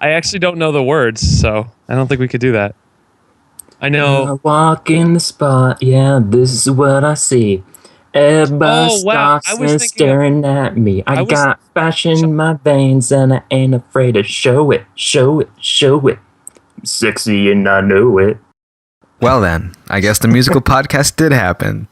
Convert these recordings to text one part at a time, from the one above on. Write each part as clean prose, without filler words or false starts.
I actually don't know the words, so I don't think we could do that. I know. I walk in the spot, yeah, this is what I see. Everybody stops and staring at me. I got fashion in my veins and I ain't afraid to show it, show it, show it. I'm sexy and I know it. Well then, I guess the musical podcast did happen.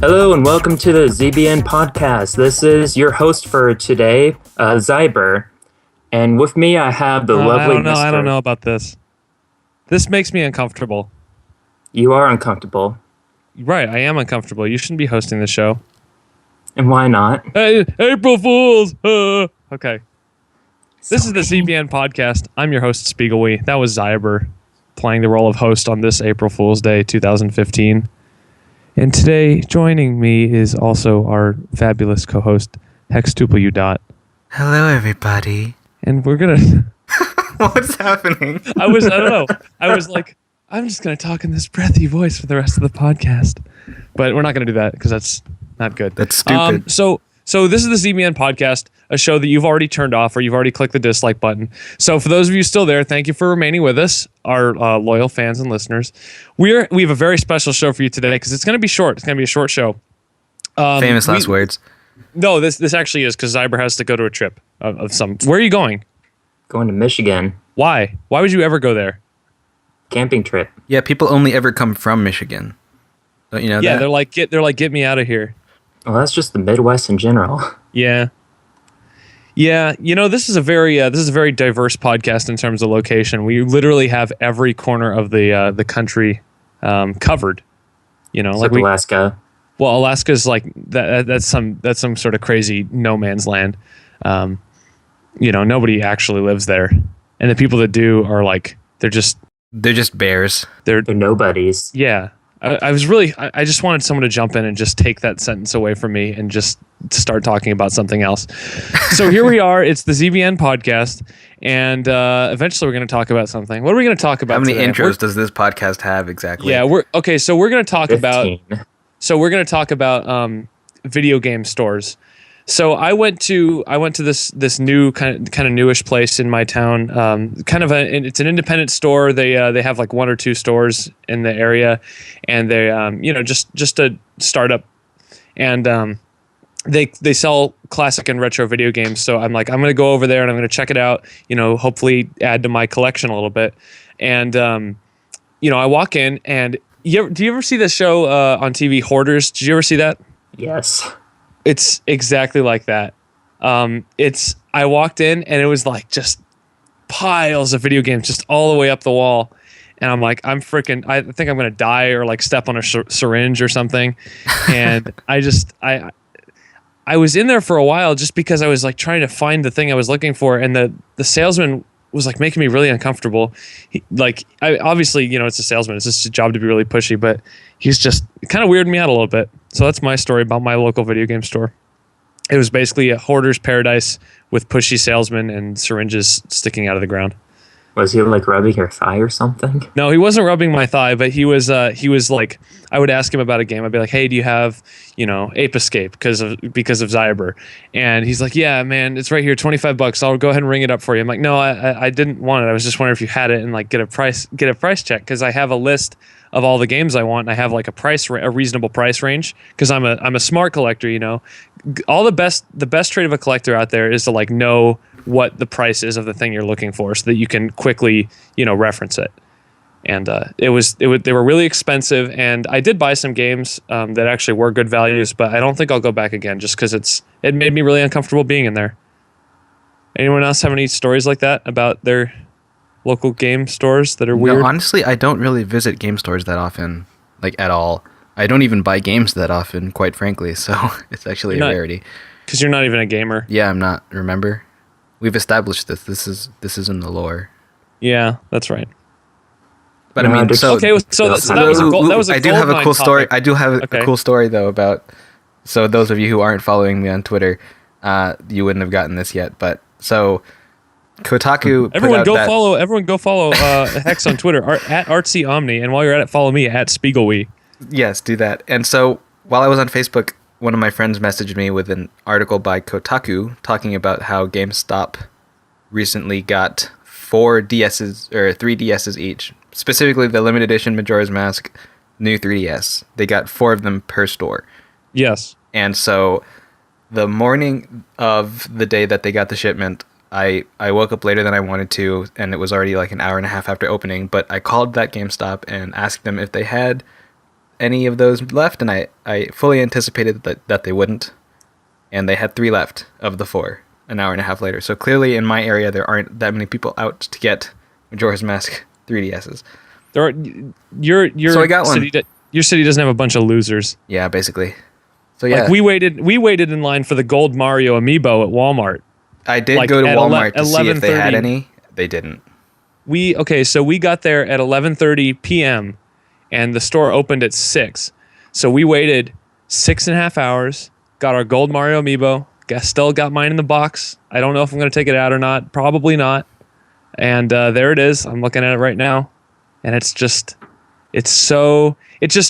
Hello and welcome to the ZBN podcast. This is your host for today, Xiaber. And with me I have the lovely I don't know about this. This makes me uncomfortable. You are uncomfortable. Right, I am uncomfortable. You shouldn't be hosting the show. And why not? Hey, April Fools! Okay. This is the ZBN podcast. I'm your host, Spigel. That was Xiaber playing the role of host on this April Fool's Day 2015. And today, joining me is also our fabulous co-host, Hextuple. Hello, everybody. And we're gonna... What's happening? I don't know. I was like, I'm just gonna talk in this breathy voice for the rest of the podcast. But we're not gonna do that, because that's not good. That's stupid. So this is the ZBN podcast, a show that you've already turned off or you've already clicked the dislike button. So for those of you still there, thank you for remaining with us, our loyal fans and listeners. We have a very special show for you today because it's going to be short. It's going to be a short show. Famous last words. No, this actually is because Xiaber has to go to a trip of some. Where are you going? Going to Michigan. Why? Why would you ever go there? Camping trip. Yeah, people only ever come from Michigan. Don't you know that? Yeah, they're like, get me out of here. Well, that's just the Midwest in general. Yeah. Yeah, you know, this is a very diverse podcast in terms of location. We literally have every corner of the country covered. You know, Except like Alaska. Well, Alaska's like that's some sort of crazy no man's land. You know, nobody actually lives there, and the people that do are like they're just bears. They're nobodies. Yeah. I just wanted someone to jump in and just take that sentence away from me and just start talking about something else. So here we are. It's the ZBN podcast, and eventually we're going to talk about something. What are we going to talk about? How many today? intros does this podcast have exactly? Yeah, we're going to talk 15. about video game stores. So I went to this new kind of newish place in my town. It's an independent store. They have like one or two stores in the area, and they just a startup, and they sell classic and retro video games. So I'm like, I'm gonna go over there and I'm gonna check it out. You know, hopefully add to my collection a little bit. And I walk in, and do you ever see the show on TV, Hoarders? Did you ever see that? Yes. It's exactly like that. I walked in and it was like just piles of video games just all the way up the wall. And I'm like, I think I'm going to die or like step on a syringe or something. And I was in there for a while just because I was like trying to find the thing I was looking for. And the salesman was like making me really uncomfortable. Obviously, you know, it's a salesman. It's just a job to be really pushy, but he's just kind of weirding me out a little bit. So that's my story about my local video game store. It was basically a hoarder's paradise with pushy salesmen and syringes sticking out of the ground. Was he like rubbing your thigh or something? No, he wasn't rubbing my thigh, but he was like, I would ask him about a game. I'd be like, hey, do you have, Ape Escape because of Xiaber? And he's like, yeah, man, it's right here, $25. I'll go ahead and ring it up for you. I'm like, no, I didn't want it. I was just wondering if you had it and like get a price check, because I have a list of all the games I want. And I have like a reasonable price range because I'm a smart collector. You know, all the best trait of a collector out there is to like know what the price is of the thing you're looking for, so that you can quickly reference it. And they were really expensive, and I did buy some games that actually were good values, but I don't think I'll go back again just because it made me really uncomfortable being in there. Anyone else have any stories like that about their local game stores that are weird? No, honestly, I don't really visit game stores that often, like at all. I don't even buy games that often, quite frankly, so it's actually a rarity. Because you're not even a gamer. Yeah, I'm not, remember? We've established this. This is in the lore. Yeah, that's right. But I mean, that was a I do have a cool story. Topic. I do have a cool story though about. So those of you who aren't following me on Twitter, you wouldn't have gotten this yet. But so Kotaku. Everyone go follow Hex on Twitter at ArtsyOmni, and while you're at it, follow me at SpiegelWee. Yes, do that. And so while I was on Facebook, one of my friends messaged me with an article by Kotaku talking about how GameStop recently got 4 DSs or 3 DSs each. Specifically, the limited edition Majora's Mask new 3DS. They got 4 of them per store. Yes. And so the morning of the day that they got the shipment, I woke up later than I wanted to, and it was already like an hour and a half after opening, but I called that GameStop and asked them if they had any of those left, and I fully anticipated that they wouldn't, and they had 3 left of the 4 an hour and a half later. So clearly in my area there aren't that many people out to get Majora's Mask 3DSs. There are, your so I got city one. Your city doesn't have a bunch of losers. Yeah, basically. So yeah, like we waited in line for the gold Mario amiibo at Walmart. I did like go to Walmart to see if they had any. They didn't. So we got there at 11:30 p.m. and the store opened at 6. So we waited 6.5 hours, got our gold Mario amiibo, still got mine in the box. I don't know if I'm going to take it out or not. Probably not. And there it is. I'm looking at it right now. And it just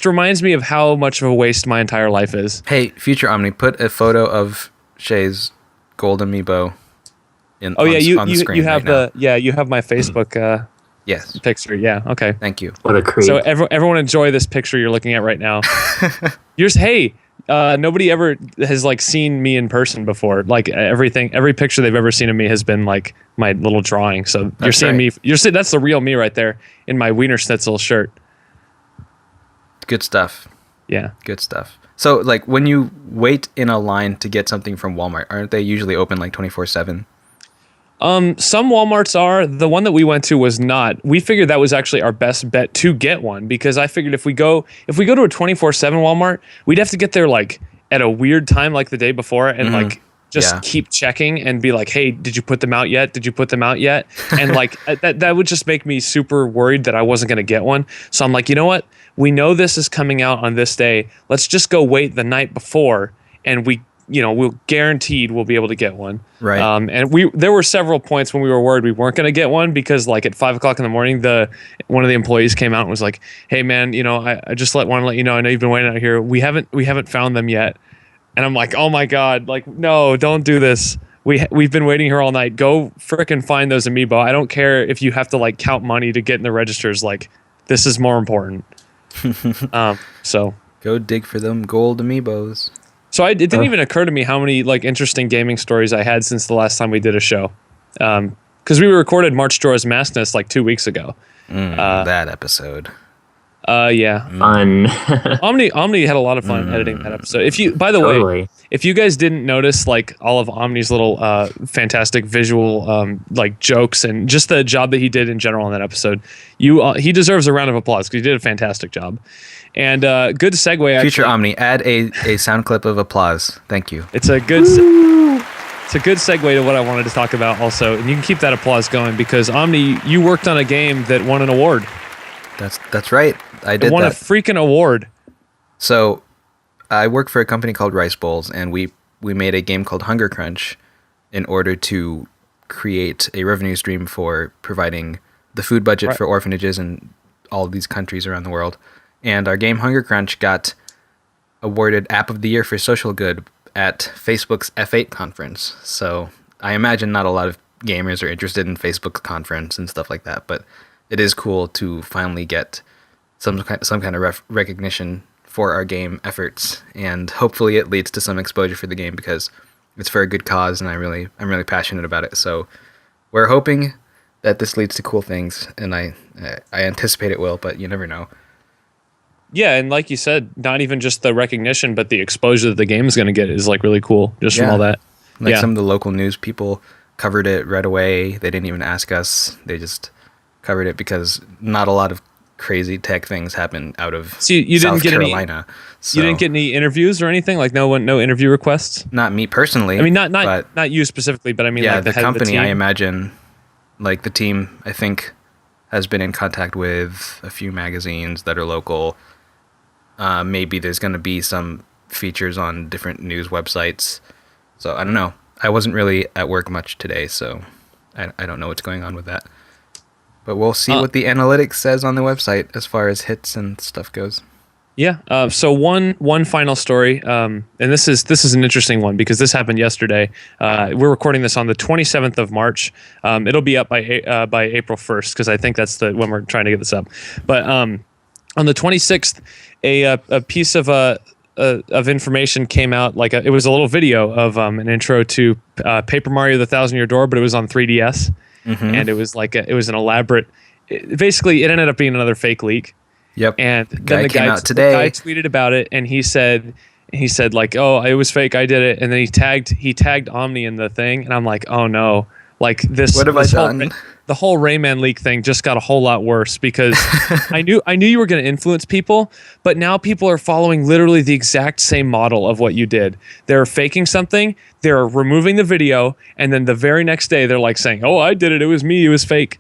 reminds me of how much of a waste my entire life is. Hey, Future Omni, put a photo of Shay's gold amiibo on the screen. You have right now. you have my Facebook yes picture. Yeah, okay. Thank you. What a creep. So everyone enjoy this picture you're looking at right now. Nobody ever has like seen me in person before. Like every picture they've ever seen of me has been like my little drawing. So you're seeing me. That's the real me right there in my Wiener Schnitzel shirt. Good stuff. Yeah. Good stuff. So like when you wait in a line to get something from Walmart, aren't they usually open like 24/7? Some Walmarts are. The one that we went to was not. We figured that was actually our best bet to get one, because I figured if we go to a 24/7 Walmart, we'd have to get there like at a weird time, like the day before, and like just keep checking and be like, hey, did you put them out yet? Did you put them out yet? And like that would just make me super worried that I wasn't going to get one. So I'm like, you know what? We know this is coming out on this day. Let's just go wait the night before, and we'll guaranteed we'll be able to get one. Right. And there were several points when we were worried we weren't going to get one, because like at 5:00 in the morning, one of the employees came out and was like, hey man, I just want to let you know, I know you've been waiting out here. We haven't found them yet. And I'm like, oh my God, like, no, don't do this. We've been waiting here all night. Go frickin' find those amiibo. I don't care if you have to like count money to get in the registers. Like, this is more important. So go dig for them gold amiibos. So it didn't even occur to me how many like interesting gaming stories I had since the last time we did a show. Because we recorded Marchjora's Maskness like 2 weeks ago. That episode. Yeah. Fun. Omni had a lot of fun editing that episode. By the way, if you guys didn't notice like all of Omni's little fantastic visual like jokes and just the job that he did in general on that episode, he deserves a round of applause because he did a fantastic job. And good segue. Future Omni, add a sound clip of applause. Thank you. It's a good segue to what I wanted to talk about also, and you can keep that applause going because Omni, you worked on a game that won an award. That's right. It won a freaking award. So, I work for a company called Rice Bowls, and we made a game called Hunger Crunch in order to create a revenue stream for providing the food budget for orphanages in all of these countries around the world. And our game Hunger Crunch got awarded App of the Year for Social Good at Facebook's F8 conference. So I imagine not a lot of gamers are interested in Facebook's conference and stuff like that, but it is cool to finally get some kind of recognition for our game efforts, and hopefully it leads to some exposure for the game because it's for a good cause, and I'm really passionate about it. So we're hoping that this leads to cool things, and I anticipate it will, but you never know. Yeah, and like you said, not even just the recognition, but the exposure that the game is going to get is like really cool just from all that. Like some of the local news people covered it right away. They didn't even ask us. They just covered it because not a lot of crazy tech things happen out of South Carolina. You didn't get any interviews or anything? Like no interview requests? Not me personally. I mean, not you specifically, but I mean, like the head company, of the team. I imagine, like the team, I think, has been in contact with a few magazines that are local. Maybe there's going to be some features on different news websites. So I don't know. I wasn't really at work much today, so I don't know what's going on with that. But we'll see what the analytics says on the website as far as hits and stuff goes. Yeah. So one final story, and this is an interesting one because this happened yesterday. We're recording this on the 27th of March. It'll be up by April 1st because I think that's when we're trying to get this up. But on the 26th, a piece of information came out. Like it was a little video of an intro to Paper Mario: The Thousand Year Door, but it was on 3DS, and it was like it was an elaborate. Basically, it ended up being another fake leak. Yep. And the then the guy tweeted about it, and he said like, "Oh, it was fake. I did it." And then he tagged Omni in the thing, and I'm like, "Oh no!" Like this. What have I done? The whole Rayman leak thing just got a whole lot worse because I knew you were going to influence people, but now people are following literally the exact same model of what you did. They're faking something, they're removing the video, and then the very next day they're like saying, "Oh, I did it. It was me. It was fake."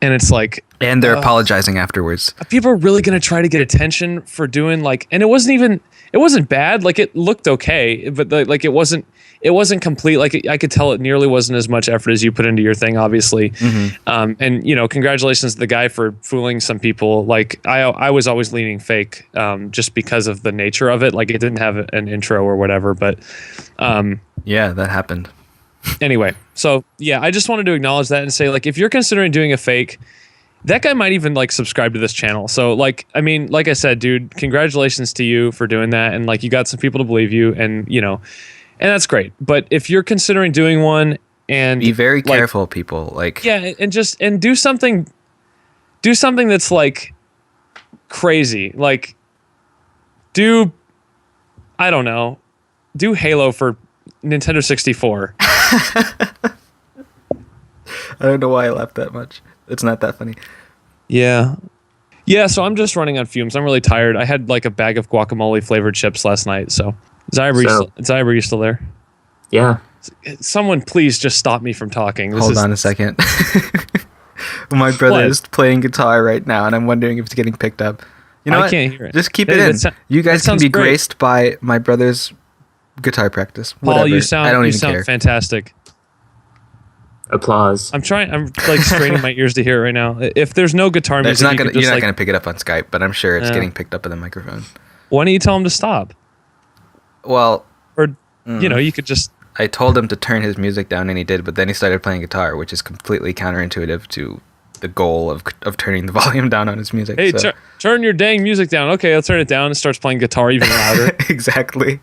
And it's like, and they're apologizing afterwards. People are really going to try to get attention for doing like, and it wasn't bad. Like it looked okay, but like it wasn't complete. Like I could tell it nearly wasn't as much effort as you put into your thing, obviously. And congratulations to the guy for fooling some people. Like I was always leaning fake, just because of the nature of it. Like it didn't have an intro or whatever, but yeah, that happened. Anyway, so yeah, I just wanted to acknowledge that and say, like, if you're considering doing a fake, that guy might even like subscribe to this channel. So like, I mean, like I said, dude, congratulations to you for doing that. And like, you got some people to believe you, and and that's great. But if you're considering doing one, and be very careful, people, like, yeah, and do something that's like crazy. Like I don't know, do Halo for Nintendo 64. I don't know why I laughed that much. It's not that funny. Yeah, so I'm just running on fumes. I'm really tired. I had like a bag of guacamole flavored chips last night. So Xiber, you still there? Yeah. Someone please just stop me from talking. Hold on a second. My brother is playing guitar right now, and I'm wondering if it's getting picked up. You know I what? can't hear it. Just keep it in. You guys can be graced by my brother's guitar practice. Whatever. Paul, you sound care. fantastic. Applause. I'm like straining my ears to hear it right now. If there's no guitar music, you're not gonna pick it up on Skype, but I'm sure it's getting picked up in the microphone. Why don't you tell him to stop? Well, or you could just. I told him to turn his music down, and he did, but then he started playing guitar, which is completely counterintuitive to the goal of turning the volume down on his music. Hey, turn your dang music down. Okay, I'll turn it down, and starts playing guitar even louder. Exactly.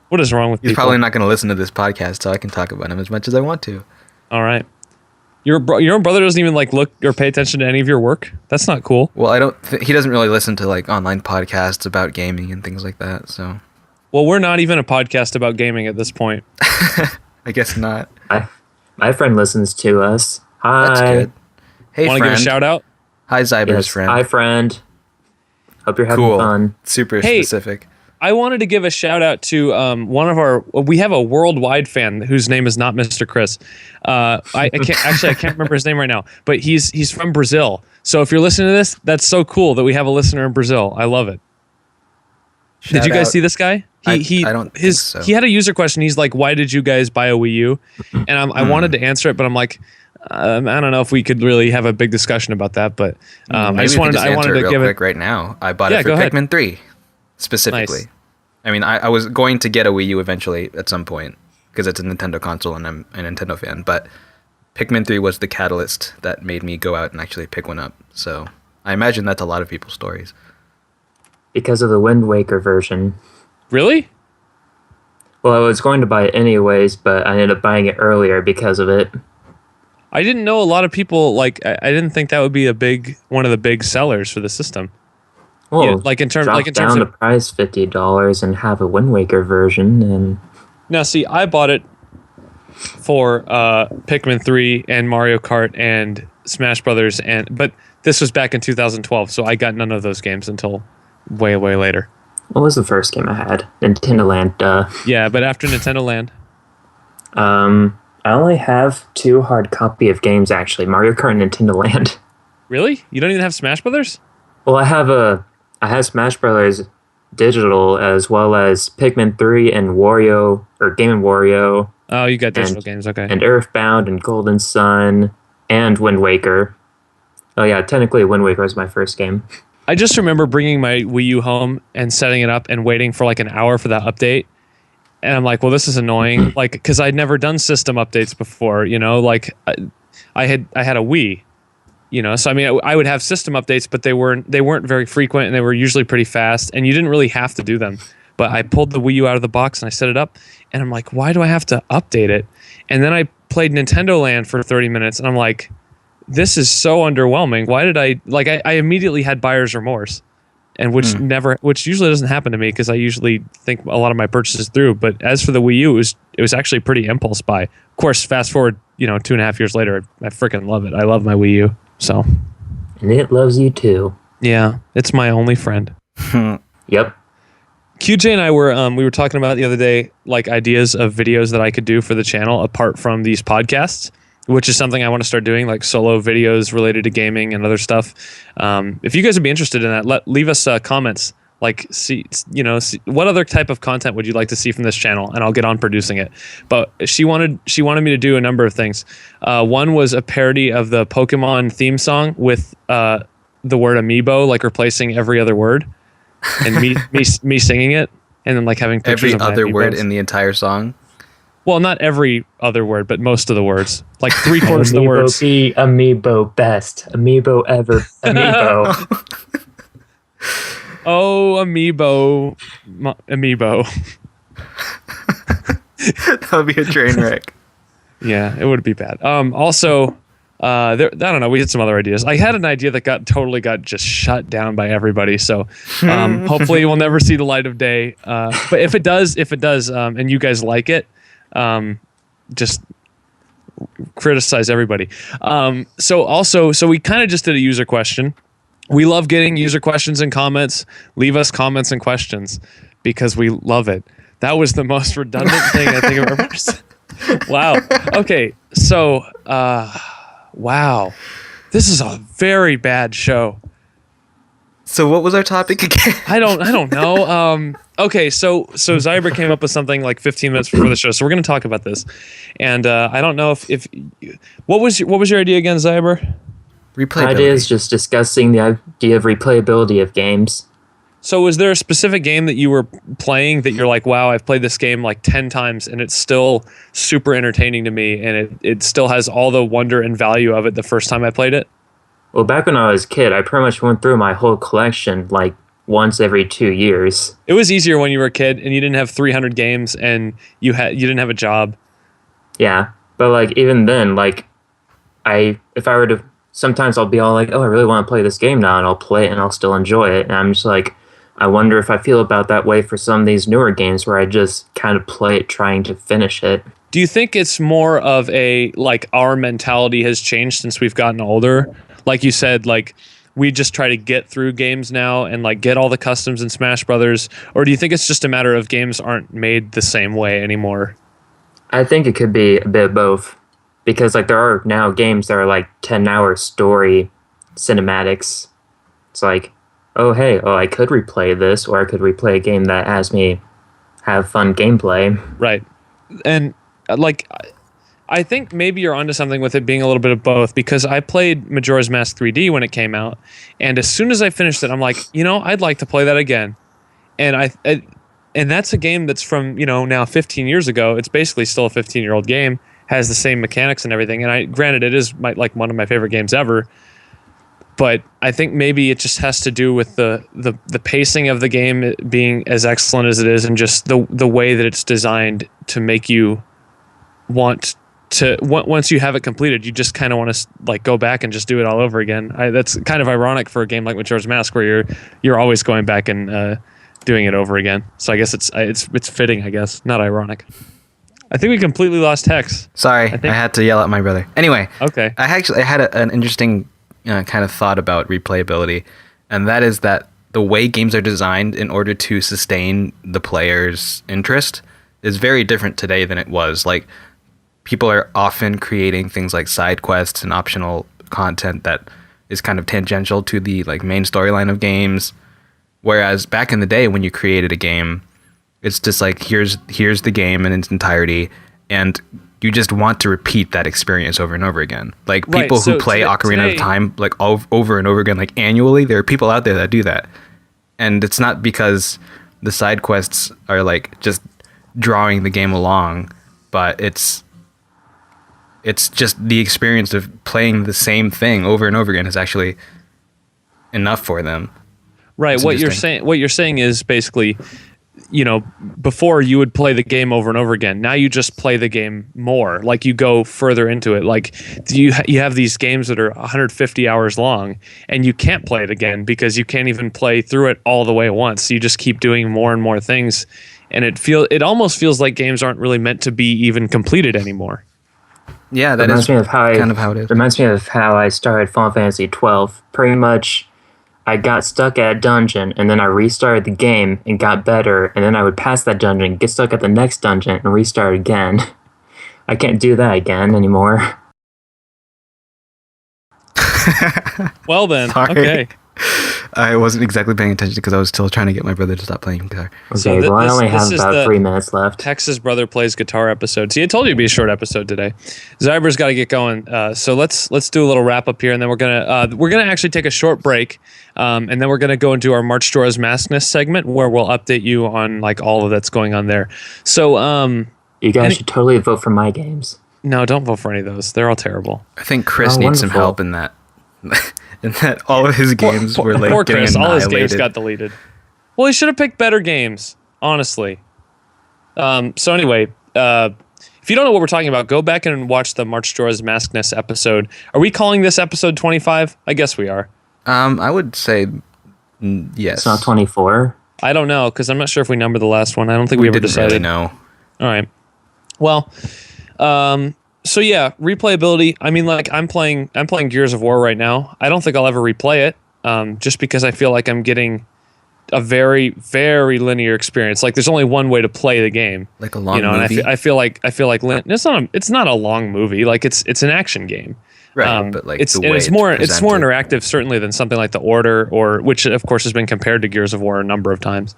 What is wrong with people? He's probably not going to listen to this podcast, so I can talk about him as much as I want to. All right. Your own brother doesn't even like look or pay attention to any of your work? That's not cool. Well, he doesn't really listen to like online podcasts about gaming and things like that, so. Well, we're not even a podcast about gaming at this point. I guess not. My friend listens to us. Hi. That's good. Hey, Want to give a shout out? Hi, Zyber's friend. Hi, friend. Hope you're having fun. Super specific. I wanted to give a shout out to we have a worldwide fan whose name is not Mr. Chris. I can't remember his name right now, but he's from Brazil. So if you're listening to this, that's so cool that we have a listener in Brazil. I love it. Did you guys see this guy? I don't think so. He had a user question. He's like, "Why did you guys buy a Wii U?" And I wanted to answer it, but I'm like, I don't know if we could really have a big discussion about that. But I wanted to give it right now. I bought it for Pikmin 3 specifically. Nice. I mean, I was going to get a Wii U eventually at some point because it's a Nintendo console and I'm a Nintendo fan. But Pikmin 3 was the catalyst that made me go out and actually pick one up. So I imagine that's a lot of people's stories. Because of the Wind Waker version. Really? Well, I was going to buy it anyways, but I ended up buying it earlier because of it. I didn't know a lot of people, like, I didn't think that would be one of the big sellers for the system. Well, like in terms down the price $50 and have a Wind Waker version. And now, see, I bought it for Pikmin 3 and Mario Kart and Smash Brothers, but this was back in 2012, so I got none of those games until way later. What was the first game I had? Nintendo Land. Yeah, but after Nintendo Land. I only have 2 hard copy of games actually, Mario Kart and Nintendo Land. Really? You don't even have Smash Brothers? Well, I have Smash Brothers digital as well as Pikmin 3 and Wario or Game & Wario Oh, you got digital games, okay. And Earthbound and Golden Sun and Wind Waker. Oh yeah, technically Wind Waker was my first game. I just remember bringing my Wii U home and setting it up and waiting for like an hour for that update. And I'm like, well, this is annoying. Like, because I'd never done system updates before, you know, like I had a Wii, you know, so I mean, I would have system updates, but they weren't very frequent and they were usually pretty fast and you didn't really have to do them. But I pulled the Wii U out of the box and I set it up and I'm like, why do I have to update it? And then I played Nintendo Land for 30 minutes and I'm like, this is so underwhelming. Why did I immediately had buyer's remorse, and which usually doesn't happen to me because I usually think a lot of my purchases through. But as for the Wii U, it was actually pretty impulse buy. Of course, fast forward, 2.5 years later, I freaking love it. I love my Wii U. So, and it loves you too. Yeah, it's my only friend. Yep. QJ and I were talking about the other day, like ideas of videos that I could do for the channel apart from these podcasts, which is something I want to start doing, like solo videos related to gaming and other stuff. If you guys would be interested in that, leave us comments. Like, see what other type of content would you like to see from this channel, and I'll get on producing it. But she wanted me to do a number of things. One was a parody of the Pokemon theme song with the word amiibo, like replacing every other word, and me singing it, and then like having pictures every of other amiibos. Word in the entire song. Well, not every other word, but most of the words. Like 3/4 of the words. Be amiibo best. Amiibo ever. Amiibo. Oh, amiibo. Amiibo. That would be a train wreck. Yeah, it would be bad. Also, I don't know. We had some other ideas. I had an idea that totally got just shut down by everybody. So hopefully it will never see the light of day. But if it does, and you guys like it, just criticize everybody. So we kind of just did a user question. We love getting user questions and comments. Leave us comments and questions because we love it. That was the most redundant thing I think I've ever said. Wow. Okay. So, wow. This is a very bad show. So what was our topic again? I don't know. Okay, so Xiaber came up with something like 15 minutes before the show, so we're going to talk about this. And I don't know if what was your idea again, Xiaber? Replayability. My idea is just discussing the idea of replayability of games. So was there a specific game that you were playing that you're like, wow, I've played this game like 10 times and it's still super entertaining to me and it still has all the wonder and value of it the first time I played it? Well, back when I was a kid, I pretty much went through my whole collection like once every 2 years. It was easier when you were a kid and you didn't have 300 games and you didn't have a job. Yeah, but like even then, like if I were to, sometimes I'll be all like, oh, I really want to play this game now, and I'll play it and I'll still enjoy it. And I'm just like, I wonder if I feel about that way for some of these newer games where I just kind of play it trying to finish it. Do you think it's more of a, like, our mentality has changed since we've gotten older? Like you said, like, we just try to get through games now and, like, get all the customs in Smash Brothers? Or do you think it's just a matter of games aren't made the same way anymore? I think it could be a bit of both. Because, like, there are now games that are, like, 10-hour story cinematics. It's like, oh, hey, I could replay this, or I could replay a game that has me have fun gameplay. Right. And, like, I think maybe you're onto something with it being a little bit of both, because I played Majora's Mask 3D when it came out, and as soon as I finished it, I'm like, I'd like to play that again. And and that's a game that's from, now 15 years ago. It's basically still a 15-year-old game, has the same mechanics and everything. And granted, it is like one of my favorite games ever. But I think maybe it just has to do with the pacing of the game being as excellent as it is, and just the way that it's designed to make you want to, once you have it completed, you just kind of want to like go back and just do it all over again. That's kind of ironic for a game like Majora's Mask, where you're always going back and doing it over again. So I guess it's fitting, I guess, not ironic. I think we completely lost Hex. Sorry, I had to yell at my brother. Anyway, okay. I had an interesting kind of thought about replayability, and that is that the way games are designed in order to sustain the player's interest is very different today than it was. Like, people are often creating things like side quests and optional content that is kind of tangential to the like main storyline of games, whereas back in the day when you created a game, it's just like here's the game in its entirety, and you just want to repeat that experience over and over again. Like people who play Ocarina of Time like over and over again, like annually, there are people out there that do that. And it's not because the side quests are like just drawing the game along, but it's just the experience of playing the same thing over and over again is actually enough for them. Right. What you're saying is basically, before you would play the game over and over again. Now you just play the game more. Like you go further into it. Like you have these games that are 150 hours long, and you can't play it again because you can't even play through it all the way at once. You just keep doing more and more things, and it almost feels like games aren't really meant to be even completed anymore. Yeah, that is kind of how it is. Reminds me of how I started Final Fantasy 12. Pretty much, I got stuck at a dungeon, and then I restarted the game and got better, and then I would pass that dungeon, get stuck at the next dungeon, and restart again. I can't do that again anymore. Well then, sorry. Okay. I wasn't exactly paying attention because I was still trying to get my brother to stop playing guitar. Okay, I only have about 3 minutes left. Texas Brother Plays Guitar episode. See, I told you it'd be a short episode today. Xiber's got to get going, so let's do a little wrap up here, and then we're gonna actually take a short break, and then we're gonna go and do our Marchjora's Maskness segment where we'll update you on like all of that's going on there. So you guys should totally vote for my games. No, don't vote for any of those. They're all terrible. I think Chris needs some help in that. And that all of his games were like poor getting Chris, annihilated. all his games got deleted. Well, he should have picked better games, honestly. So anyway, if you don't know what we're talking about, go back and watch the Marchjora's Maskness episode. Are we calling this episode 25? I guess we are. I would say yes. It's not 24. I don't know because I'm not sure if we numbered the last one. I don't think we ever decided. Really know. All right. Well, so yeah, replayability. I mean, like I'm playing Gears of War right now. I don't think I'll ever replay it, just because I feel like I'm getting a very, very linear experience. Like there's only one way to play the game, like a long movie. And I feel like it's not a long movie. Like it's an action game, right? But like it's more interactive certainly than something like The Order, or which of course has been compared to Gears of War a number of times.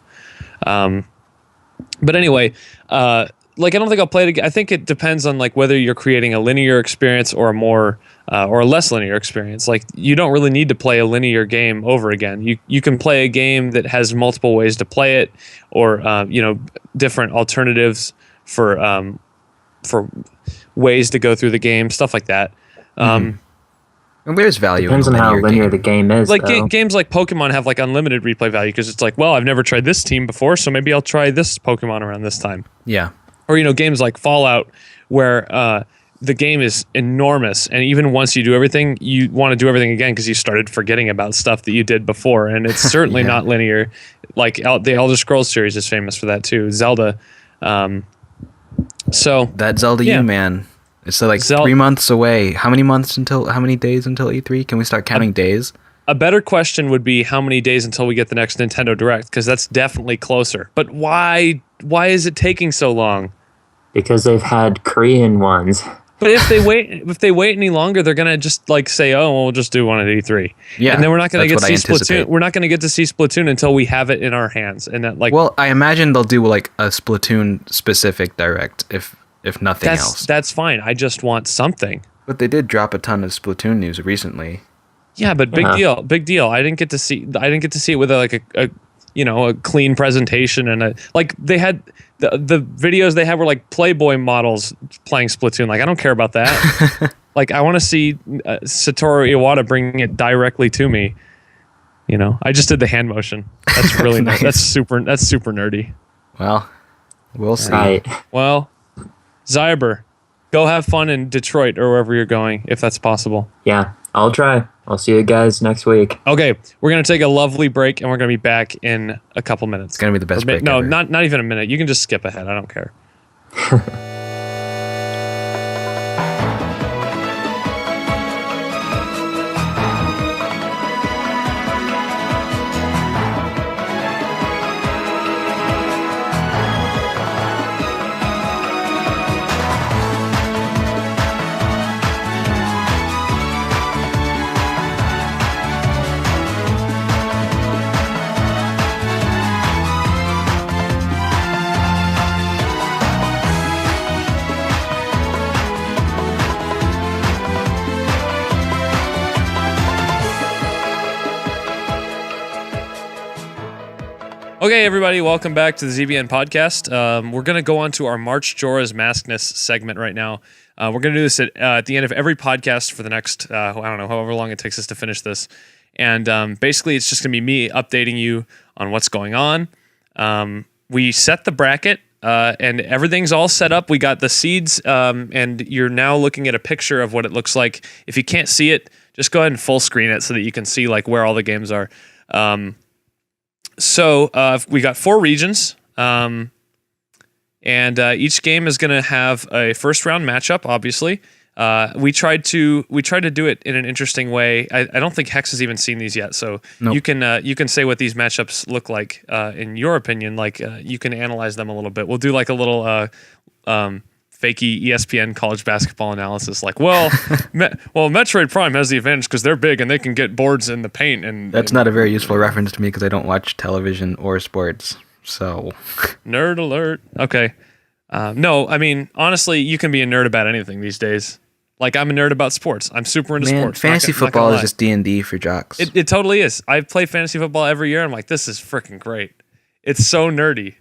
But anyway, like I don't think I'll play it again. I think it depends on like whether you're creating a linear experience or a more or a less linear experience. Like you don't really need to play a linear game over again. You can play a game that has multiple ways to play it, or different alternatives for ways to go through the game, stuff like that. And there's value. Depends on how linear the game is. Like games like Pokemon have like unlimited replay value because it's like, well, I've never tried this team before, so maybe I'll try this Pokemon around this time. Yeah. Or games like Fallout where the game is enormous, and even once you do everything, you want to do everything again because you started forgetting about stuff that you did before, and it's certainly not linear. Like the Elder Scrolls series is famous for that too. Zelda. So that Zelda man. It's like 3 months away. How many days until E3? Can we start counting days? A better question would be how many days until we get the next Nintendo Direct, because that's definitely closer. But why is it taking so long? Because they've had Korean ones. But if they wait any longer, they're gonna just like say, "Oh, well, we'll just do one at E3." Yeah, and then we're not gonna get to see Splatoon. We're not gonna get to see Splatoon until we have it in our hands. And that, like, well, I imagine they'll do like a Splatoon specific Direct if nothing else. That's fine. I just want something. But they did drop a ton of Splatoon news recently. Yeah, but big deal. I didn't get to see it with a clean presentation, and they had the videos they had were like Playboy models playing Splatoon. Like I don't care about that. Like I want to see Satoru Iwata bringing it directly to me. I just did the hand motion. That's really nice. That's super nerdy. Well, we'll see. Right. Well, Xiber, go have fun in Detroit or wherever you're going, if that's possible. Yeah, I'll try. I'll see you guys next week. Okay, we're going to take a lovely break, and we're going to be back in a couple minutes. It's going to be the best break No, ever. not even a minute. You can just skip ahead. I don't care. Okay, everybody, welcome back to the ZBN podcast. We're going to go on to our Marchjora's Maskness segment right now. We're going to do this at the end of every podcast for the next, I don't know, however long it takes us to finish this. And basically, it's just going to be me updating you on what's going on. We set the bracket, and everything's all set up. We got the seeds, and you're now looking at a picture of what it looks like. If you can't see it, just go ahead and full screen it so that you can see like where all the games are. So we got 4 regions, and each game is going to have a first round matchup. Obviously, we tried to do it in an interesting way. I don't think Hex has even seen these yet, so nope. You can say what these matchups look like in your opinion. Like you can analyze them a little bit. We'll do like a little fakey ESPN college basketball analysis. Like, well, Metroid Prime has the advantage because they're big and they can get boards in the paint. And that's not a very useful reference to me because I don't watch television or sports. So, nerd alert. Okay. No, I mean, honestly, you can be a nerd about anything these days. Like, I'm a nerd about sports. I'm super into sports. Fantasy football is just D&D for jocks. It totally is. I play fantasy football every year. I'm like, this is freaking great. It's so nerdy.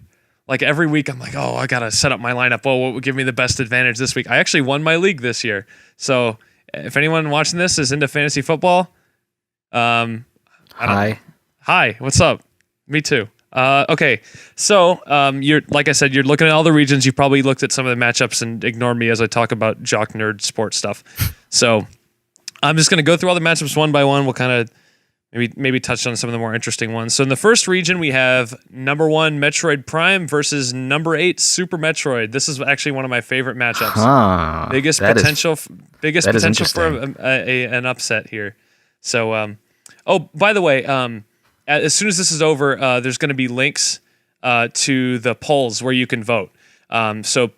Like, every week, I'm like, oh, I got to set up my lineup. Oh, what would give me the best advantage this week? I actually won my league this year. So, if anyone watching this is into fantasy football, Hi, what's up? Me too. Okay, so you're like I said, you're looking at all the regions. You probably looked at some of the matchups and ignored me as I talk about jock nerd sports stuff. So, I'm just going to go through all the matchups one by one. We'll kind of maybe touch on some of the more interesting ones. So in the first region, we have number 1 Metroid Prime versus number 8 Super Metroid. This is actually one of my favorite matchups. Biggest potential for an upset here. So, oh, by the way, as soon as this is over, there's going to be links to the polls where you can vote. So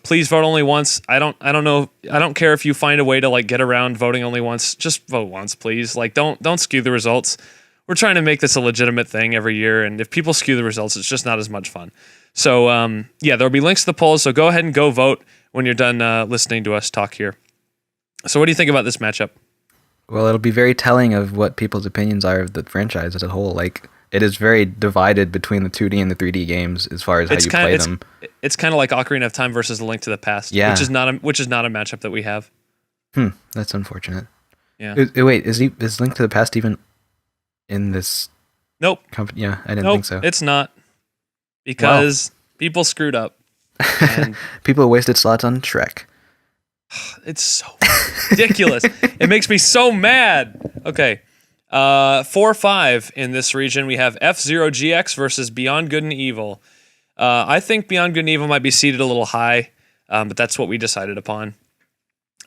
please vote only once. I don't know. I don't care if you find a way to like get around voting only once. Just vote once, please. Like don't skew the results. We're trying to make this a legitimate thing every year, and if people skew the results, it's just not as much fun. So there'll be links to the polls. So go ahead and go vote when you're done listening to us talk here. So what do you think about this matchup? Well, it'll be very telling of what people's opinions are of the franchise as a whole. Like, it is very divided between the 2D and the 3D games as far as how you play them. It's kind of like Ocarina of Time versus A Link to the Past, which is not a matchup that we have. That's unfortunate. Yeah. Wait, is Link to the Past even in this? Nope. Company? Yeah, I didn't think so. It's not, because people screwed up. And people wasted slots on Shrek. It's so ridiculous. It makes me so mad. Okay. 4-5 in this region, we have F-Zero GX versus Beyond Good and Evil. I think Beyond Good and Evil might be seated a little high, but that's what we decided upon.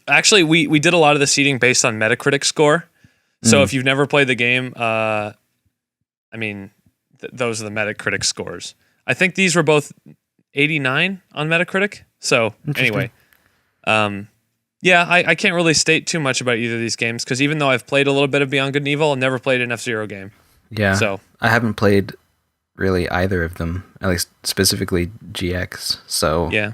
Actually, we did a lot of the seating based on Metacritic score. So if you've never played the game, those are the Metacritic scores. I think these were both 89 on Metacritic. So anyway, I can't really state too much about either of these games because even though I've played a little bit of Beyond Good and Evil, I've never played an F-Zero game. Yeah, so I haven't played really either of them, at least specifically GX. So yeah,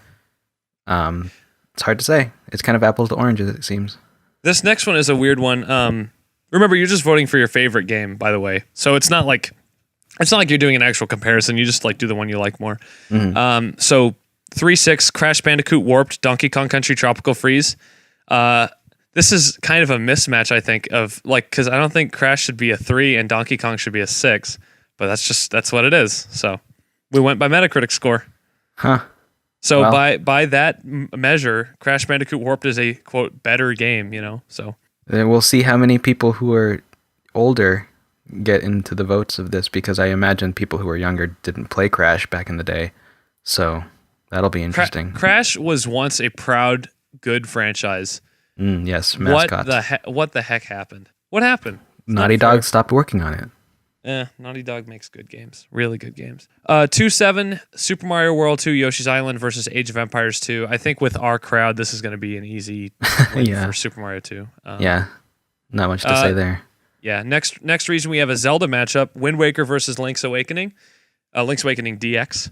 it's hard to say. It's kind of apples to oranges, it seems. This next one is a weird one. Remember, you're just voting for your favorite game, by the way. So it's not like you're doing an actual comparison. You just like do the one you like more. Mm-hmm. So 3-6 Crash Bandicoot Warped, Donkey Kong Country Tropical Freeze. This is kind of a mismatch, I think, of like, because I don't think Crash should be a 3 and Donkey Kong should be a 6, but that's what it is. So we went by Metacritic score. Huh. So by that measure, Crash Bandicoot Warped is a quote better game, So then we'll see how many people who are older get into the votes of this, because I imagine people who are younger didn't play Crash back in the day. So that'll be interesting. Crash was once a proud, good franchise. Yes, mascots. What the heck happened? What happened? Naughty Dog stopped working on it. Naughty Dog makes good games. Really good games. 2-7 Super Mario World 2 Yoshi's Island versus Age of Empires 2. I think with our crowd, this is going to be an easy win for Super Mario 2. Not much to say there. Yeah, next region we have a Zelda matchup, Wind Waker versus Link's Awakening. Link's Awakening DX.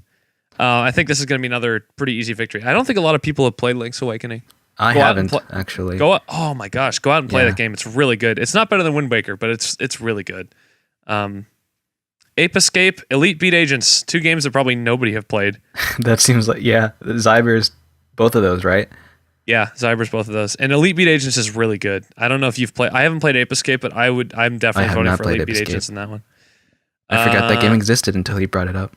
I think this is going to be another pretty easy victory. I don't think a lot of people have played Link's Awakening. I haven't, actually. Oh my gosh, go out and play that game. It's really good. It's not better than Wind Waker, but it's really good. Ape Escape, Elite Beat Agents, 2 games that probably nobody have played. That seems like, yeah, Xiber's both of those, right? Yeah, Xiber's both of those. And Elite Beat Agents is really good. I don't know if you've played. I haven't played Ape Escape, but I'm definitely voting for Elite Beat Agents in that one. I forgot that game existed until he brought it up.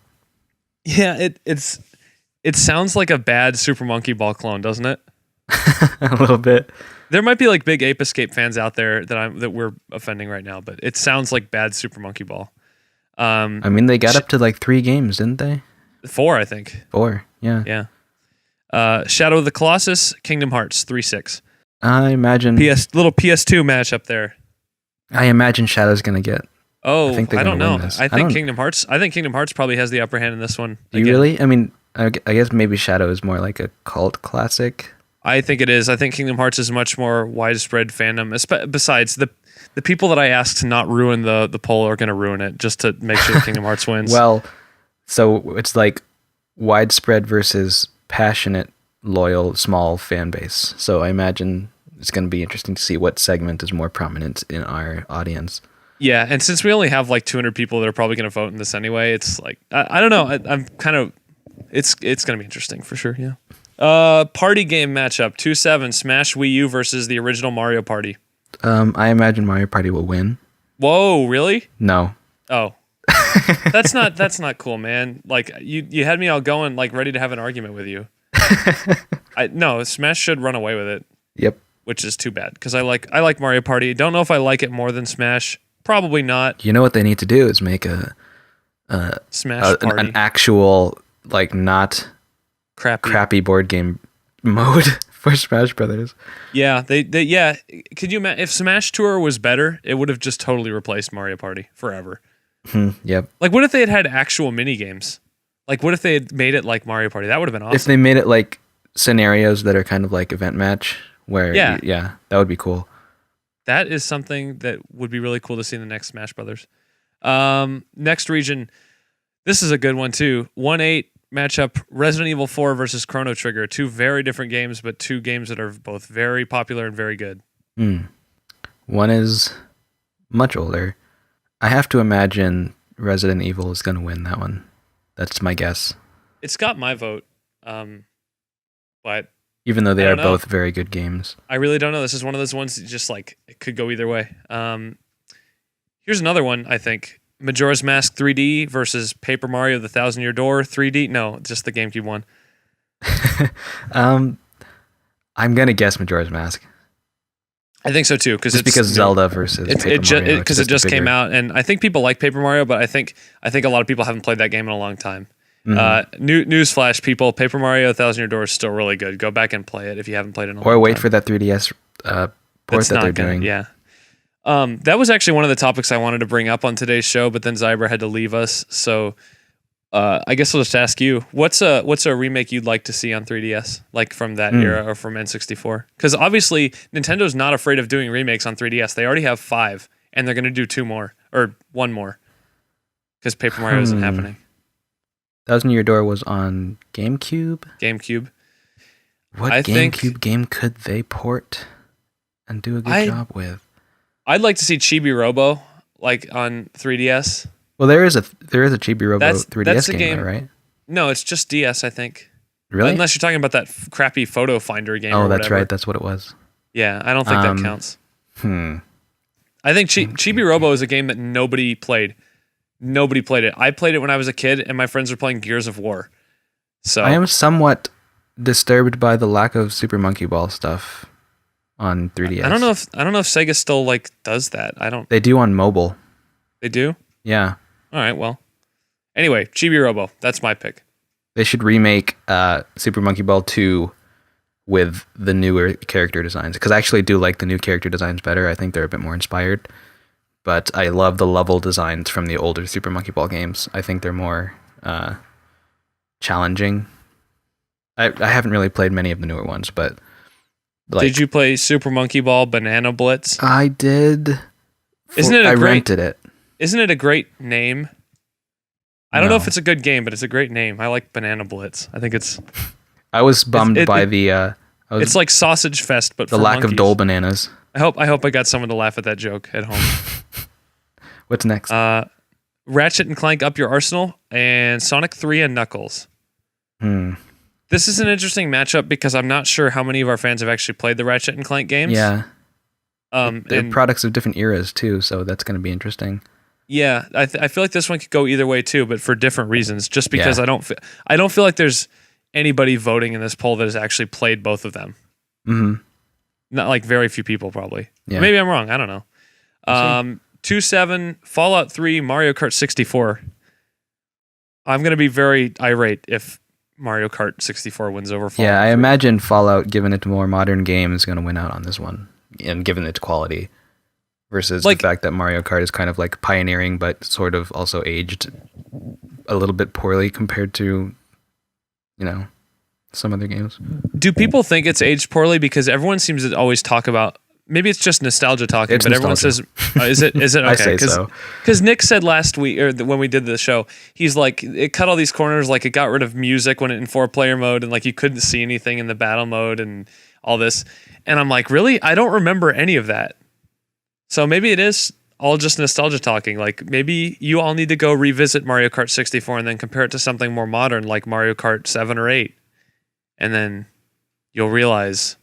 Yeah, it sounds like a bad Super Monkey Ball clone, doesn't it? A little bit. There might be like big Ape Escape fans out there that we're offending right now, but it sounds like bad Super Monkey Ball. I mean, they got up to like 3 games, didn't they? 4, I think. 4, yeah. Yeah. Shadow of the Colossus, Kingdom Hearts 3-6. I imagine little PS2 match up there. I imagine Shadow's gonna get. Oh, I don't know. I think Kingdom Hearts probably has the upper hand in this one. You really? I mean, I guess maybe Shadow is more like a cult classic. I think it is. I think Kingdom Hearts is much more widespread fandom. Besides, the people that I asked to not ruin the poll are going to ruin it just to make sure Kingdom Hearts wins. Well, so it's like widespread versus passionate, loyal, small fan base. So I imagine it's going to be interesting to see what segment is more prominent in our audience. Yeah, and since we only have like 200 people that are probably going to vote in this anyway, it's like I don't know. I'm kind of it's going to be interesting for sure. Yeah. Party game matchup 2-7 Smash Wii U versus the original Mario Party. I imagine Mario Party will win. Whoa, really? No. Oh. That's not cool, man. Like you had me all going like ready to have an argument with you. No, Smash should run away with it. Yep. Which is too bad because I like Mario Party. Don't know if I like it more than Smash. Probably not. You know what they need to do is make Smash Party. An actual like not crappy board game mode for Smash Brothers. Yeah, yeah. Could you imagine if Smash Tour was better? It would have just totally replaced Mario Party forever. Yep. Like, what if they had actual mini games? Like, what if they had made it like Mario Party? That would have been awesome. If they made it like scenarios that are kind of like event match, where yeah, that would be cool. That is something that would be really cool to see in the next Smash Brothers. Next region, this is a good one too. 1-8 matchup: Resident Evil 4 versus Chrono Trigger. 2 very different games, but 2 games that are both very popular and very good. One is much older. I have to imagine Resident Evil is going to win that one. That's my guess. It's got my vote, but even though they are both very good games. I really don't know. This is one of those ones that just like it could go either way. Here's another one, I think. Majora's Mask 3D versus Paper Mario the Thousand Year Door 3D. No, just the GameCube one. I'm going to guess Majora's Mask. I think so too, because Zelda versus Paper Mario. Because it just came out, and I think people like Paper Mario, but I think a lot of people haven't played that game in a long time. Newsflash, people, Paper Mario: 1,000-Year Door is still really good. Go back and play it if you haven't played it in a long time. Or wait for that 3DS port that they're doing. Yeah. That was actually one of the topics I wanted to bring up on today's show, but then Xiber had to leave us, so I guess I'll just ask you, what's a remake you'd like to see on 3DS, like from that era or from N64? Because obviously Nintendo's not afraid of doing remakes on 3DS. They already have 5, and they're going to do 2 more, or 1 more, because Paper Mario isn't happening. 1,000-Year Door was on GameCube? GameCube. What GameCube game could they port and do a good job with? I'd like to see Chibi Robo, like on 3DS. Well, there is a Chibi Robo 3DS game, though, right? No, it's just DS, I think. Really? Unless you're talking about that crappy photo finder game. Oh, that's right. That's what it was. Yeah, I don't think that counts. I think Chibi Robo is a game that nobody played. Nobody played it. I played it when I was a kid, and my friends were playing Gears of War. So I am somewhat disturbed by the lack of Super Monkey Ball stuff on 3DS. I don't know if Sega still like does that. They do on mobile. They do? Yeah. All right, well. Anyway, Chibi Robo, that's my pick. They should remake Super Monkey Ball 2 with the newer character designs, because I actually do like the new character designs better. I think they're a bit more inspired. But I love the level designs from the older Super Monkey Ball games. I think they're more challenging. I haven't really played many of the newer ones, but did you play Super Monkey Ball Banana Blitz? I did. I rented it. Isn't it a great name? I don't know if it's a good game, but it's a great name. I like Banana Blitz. I think it's. I was bummed by the. It's like Sausage Fest, but the lack of Dole bananas. I hope I got someone to laugh at that joke at home. What's next? Ratchet and Clank Up Your Arsenal, and Sonic 3 and Knuckles. This is an interesting matchup because I'm not sure how many of our fans have actually played the Ratchet and Clank games. Yeah. They're products of different eras too, so that's going to be interesting. Yeah, I feel like this one could go either way too, but for different reasons. Just because I don't feel like there's anybody voting in this poll that has actually played both of them. Mm-hmm. Not like very few people probably. Yeah. Maybe I'm wrong. I don't know. 2-7 Fallout 3 Mario Kart 64. I'm gonna be very irate if Mario Kart 64 wins over Fallout. Yeah, I 3. imagine Fallout, given it a more modern game, is going to win out on this one, and given its quality, versus the fact that Mario Kart is kind of like pioneering, but sort of also aged a little bit poorly compared to, some other games. Do people think it's aged poorly? Because everyone seems to always talk about. Maybe it's just nostalgia talking, but everyone says, "Is it? Is it okay?" I say so. Because Nick said last week, or when we did the show, he's like, it cut all these corners, like it got rid of music when it in 4-player mode, and like you couldn't see anything in the battle mode and all this. And I'm like, really? I don't remember any of that. So maybe it is all just nostalgia talking. Like maybe you all need to go revisit Mario Kart 64 and then compare it to something more modern, like Mario Kart 7 or 8, and then you'll realize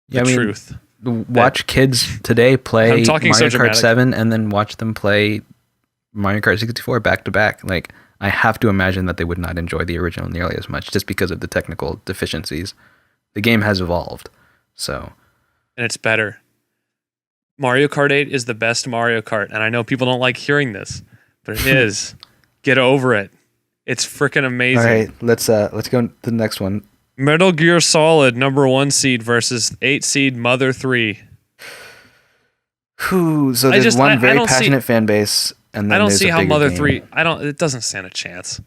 the truth. Watch kids today play Mario Kart dramatic. 7 and then watch them play Mario Kart 64 back to back. Like, I have to imagine that they would not enjoy the original nearly as much just because of the technical deficiencies. The game has evolved, so. And it's better. Mario Kart 8 is the best Mario Kart, and I know people don't like hearing this, but it is. Get over it. It's freaking amazing. All right, let's go to the next one. Metal Gear Solid #1 seed versus 8 seed Mother 3. So there's one very passionate fan base, and then I don't there's see a how bigger Mother game. 3. It doesn't stand a chance.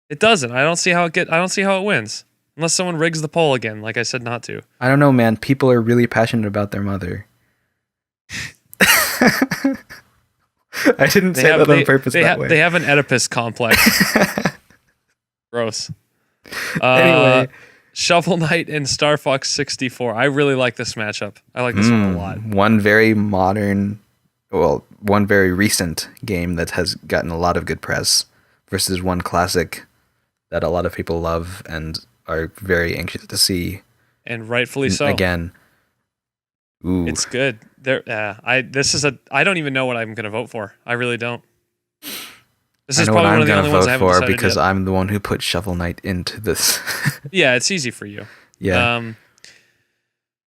It doesn't. I don't see how it wins unless someone rigs the poll again, like I said not to. I don't know, man. People are really passionate about their mother. I didn't say that on purpose that way. They have an Oedipus complex. Gross. Anyway, Shovel Knight and Star Fox 64. I really like this matchup. I like this one a lot. One very recent game that has gotten a lot of good press versus one classic that a lot of people love and are very anxious to see. And rightfully so. Again. Ooh. It's good. I don't even know what I'm going to vote for. I really don't. This is probably one of the only ones I haven't decided because yet. I'm the one who put Shovel Knight into this. Yeah, it's easy for you. Yeah.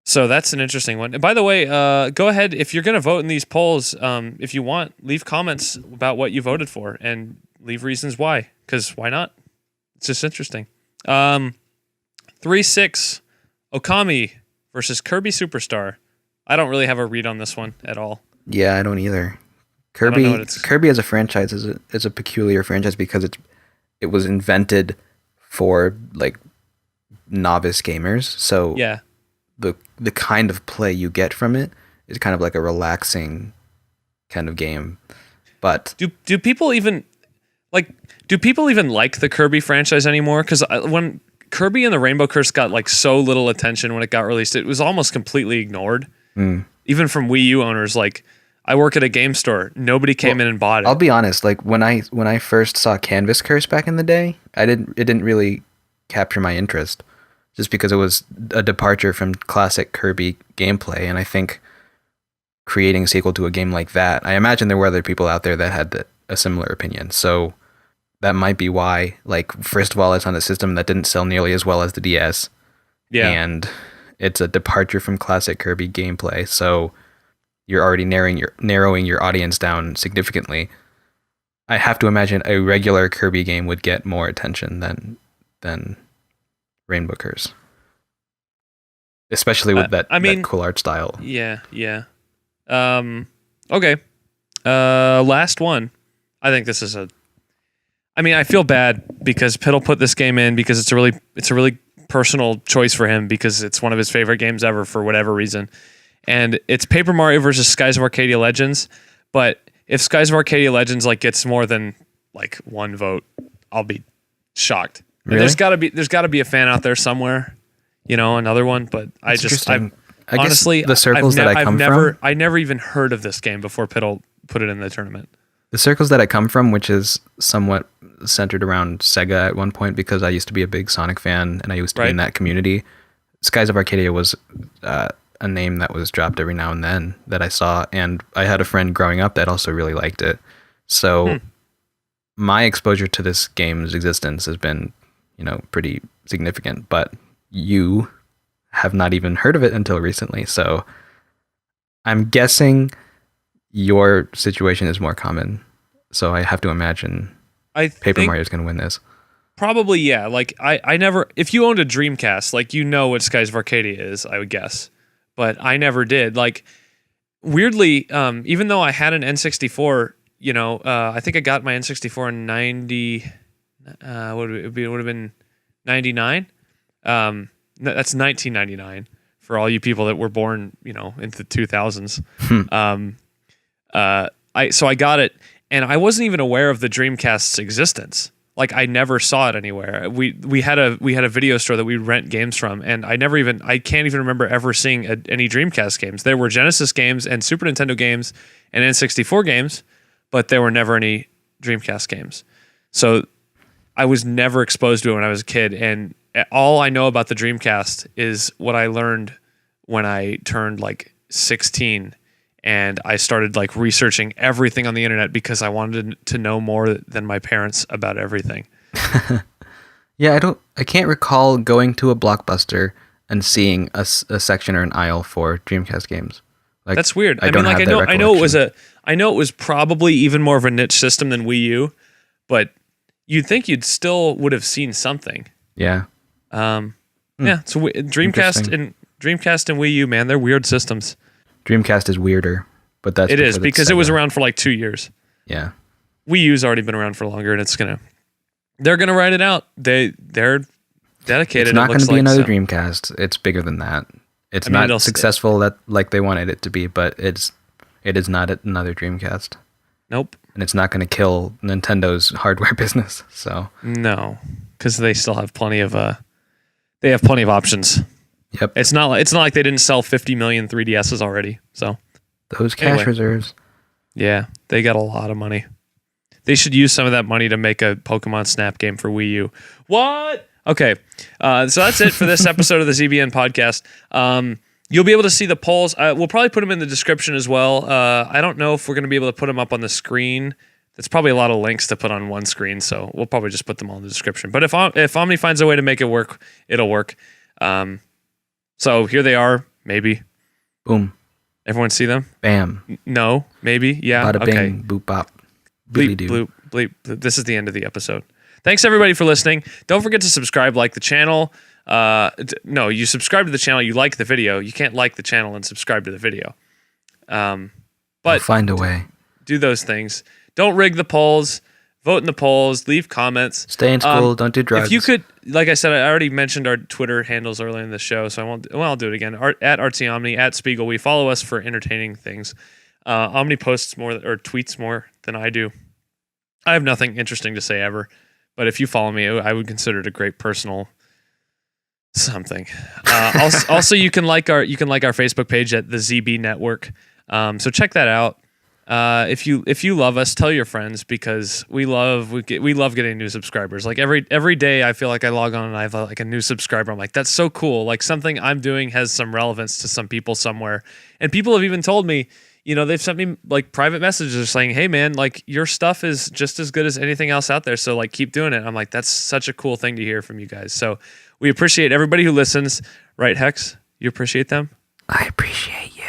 So that's an interesting one. And by the way, go ahead if you're going to vote in these polls. If you want, leave comments about what you voted for and leave reasons why. Because why not? It's just interesting. 3-6 Okami versus Kirby Superstar. I don't really have a read on this one at all. Yeah, I don't either. Kirby as a franchise is a peculiar franchise because it was invented for like novice gamers. So yeah, the kind of play you get from it is kind of like a relaxing kind of game. But do people even like the Kirby franchise anymore? Because when Kirby and the Rainbow Curse got like so little attention when it got released, it was almost completely ignored. Even from Wii U owners. Like, I work at a game store. Nobody came in and bought it. I'll be honest. Like when I first saw Canvas Curse back in the day, it didn't really capture my interest, just because it was a departure from classic Kirby gameplay. And I think creating a sequel to a game like that, I imagine there were other people out there that had a similar opinion. So that might be why. Like, first of all, it's on a system that didn't sell nearly as well as the DS. Yeah. And it's a departure from classic Kirby gameplay. So you're already narrowing your audience down significantly. I have to imagine a regular Kirby game would get more attention than Rainbow Curse, especially with that cool art style. Yeah. Okay. Last one. I think this is I feel bad because Piddle put this game in because it's a really personal choice for him because it's one of his favorite games ever for whatever reason. And it's Paper Mario versus Skies of Arcadia Legends. But if Skies of Arcadia Legends gets more than one vote, I'll be shocked. Really? There's gotta be a fan out there somewhere, another one. But honestly, the circles I never even heard of this game before Piddle put it in the tournament. The circles that I come from, which is somewhat centered around Sega at one point, because I used to be a big Sonic fan and I used to be in that community. Skies of Arcadia was a name that was dropped every now and then that I saw, and I had a friend growing up that also really liked it. So my exposure to this game's existence has been, pretty significant, but you have not even heard of it until recently. So I'm guessing your situation is more common. So I have to imagine Paper Mario is going to win this. Probably, yeah. Like, I never... If you owned a Dreamcast, like, you know what Skies of Arcadia is, I would guess. But I never did. Like, weirdly, even though I had an N64, I think I got my N64 in 90... it would have been 99? That's 1999 for all you people that were born, into the 2000s. So I got it, and I wasn't even aware of the Dreamcast's existence. Like, I never saw it anywhere. We had a video store that we rent games from, and I can't even remember ever seeing any Dreamcast games. There were Genesis games and Super Nintendo games and N64 games, but there were never any Dreamcast games. So I was never exposed to it when I was a kid, and all I know about the Dreamcast is what I learned when I turned like 16. And I started like researching everything on the internet because I wanted to know more than my parents about everything. Yeah, I can't recall going to a Blockbuster and seeing a section or an aisle for Dreamcast games. Like, that's weird. I know it was probably even more of a niche system than Wii U, but you'd think you'd still would have seen something. Yeah. Yeah. So Dreamcast and Wii U, man, they're weird systems. Dreamcast is weirder, but that's it is because it was around for like 2 years. Yeah. Wii U's already been around for longer, and they're gonna ride it out. They're dedicated. It's not going to be another Dreamcast. It's bigger than that. It's not successful like they wanted it to be, but it is not another Dreamcast. Nope. And it's not going to kill Nintendo's hardware business. So no, because they still have plenty of options. Yep. It's not like they didn't sell 50 million 3DSs already. So those cash reserves. Yeah, they got a lot of money. They should use some of that money to make a Pokemon Snap game for Wii U. What? Okay. So that's it for this episode of the ZBN podcast. You'll be able to see the polls. We'll probably put them in the description as well. I don't know if we're going to be able to put them up on the screen. That's probably a lot of links to put on one screen, so we'll probably just put them all in the description. But if Omni finds a way to make it work, it'll work. So here they are, maybe. Boom. Everyone see them? Bam. No, maybe. Yeah. Bada okay. bing, boop bop. Bleep, bloop, bleep. This is the end of the episode. Thanks everybody for listening. Don't forget to subscribe, like the channel. No, you subscribe to the channel, you like the video. You can't like the channel and subscribe to the video. But I'll find a way. Do those things. Don't rig the polls. Vote in the polls. Leave comments. Stay in school. Don't do drugs. If you could, like I said, I already mentioned our Twitter handles earlier in the show, so I won't. Well, I'll do it again. At ArtsyOmni, at Spigel. We follow us for entertaining things. Omni posts more or tweets more than I do. I have nothing interesting to say ever, but if you follow me, I would consider it a great personal something. Also, you can like our Facebook page at the ZB Network. So check that out. If you love us, tell your friends, because we love getting new subscribers. Like every day I feel like I log on and I have like a new subscriber. I'm like, that's so cool. Like something I'm doing has some relevance to some people somewhere. And people have even told me, they've sent me like private messages saying, hey man, like your stuff is just as good as anything else out there. So like keep doing it. I'm like, that's such a cool thing to hear from you guys. So we appreciate everybody who listens, right, Hex? You appreciate them? I appreciate you.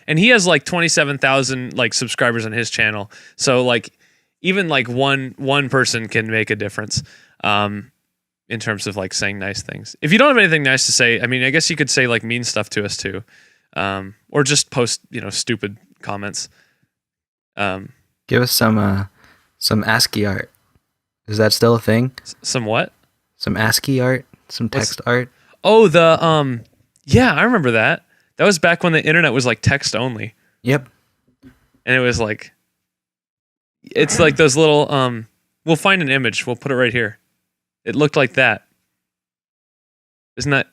And he has like 27,000 like subscribers on his channel. So like even like one person can make a difference in terms of like saying nice things. If you don't have anything nice to say, I mean, I guess you could say like mean stuff to us too. Or just post, stupid comments. Give us some ASCII art. Is that still a thing? Some what? Some ASCII art, some text art. Oh, yeah, I remember that. That was back when the internet was like text only. Yep. And it was like, it's like those little, we'll find an image. We'll put it right here. It looked like that. Isn't that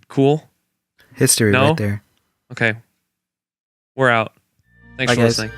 cool? History right there. Okay. We're out. Thanks for listening.